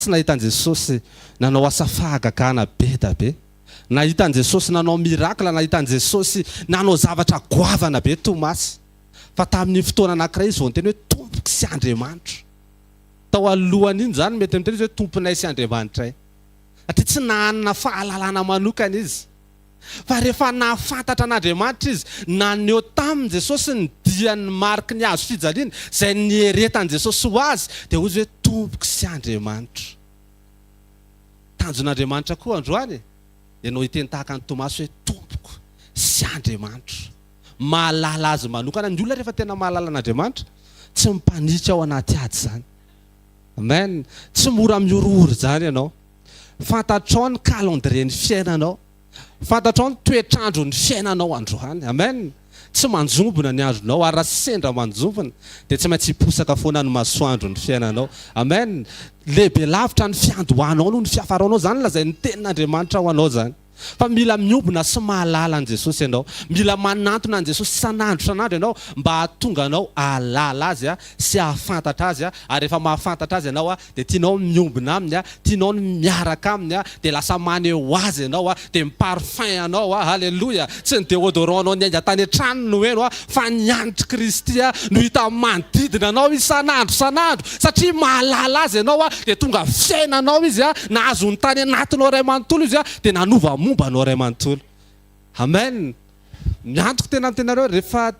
rasy nahitan' Jesosy nanao asa fahagagana be da be. Nahitan' Jesosy nanao mirakla, nahitan' Jesosy nanao zavatra goavana be Tomasy. Fa tamin'ny fotoana anankiray izy vao teny hoe tompoko sy Andriamanitra. Tao alohan'iny zany mety miteny hoe tomponay sy Andriamanitra ay. Atỳ tsy nanana fahalalana manokana izy. Fa rehefa nahafantatra an'Andriamanitra izy, naneho tamin' Jesosy ny dian'ny mariky ny hazo fijaliana izay nieretan' Jesosy ho azy, dia hozy hoe tompoko sy Andriamanitra. Tanjon'Andriamanitra koa androany, ianao hiteny tahaka ny Tomasy hoe tompoko sy Andriamanitra. Mahalala azy manokana. Ny olona rehefa tena mahalala an'Andriamanitra, tsy mipanika ao anaty ady zany. Amen. Tsy mora miorory zany ianao. Fantatrao ny calendrier-ny fiainanao. Fantatrao ny toetrandro ny fiainanao androany. Amen. Tsy manjombona ny andronao, ary sendra manjombona dia tsy maintsy hiposaka foana ny masoandro ny fiainanao. Amen. Lehibe lavitra ny fiandohanao noho ny fiafaranao zany lazay ny tenin'Andriamanitra ho anao zany. Fa mila miombona sy mahalala an' Jesosy ianao. Mila manantona an' Jesosy sanandro ianao mba hahatonga anao ahalala azy sy ahafantatra azy. Ary rehefa mahafantatra azy ianao dia tianao miombona aminy, tianao miaraka aminy, dia lasa maneho azy ianao, dia miparfum anao. Halleluja. Tsy ny déodorant anao niainga tany an-trano no eno, fa nianitry Kristy no hita manodidina anao izy sanandro satria mahalala azy ianao dia tonga fiainanao izy nahazo ny tany anatinao ray manontolo izy dia nanova momba anao ray manontolo. Amen. Miantoko tena amintenareo rehefa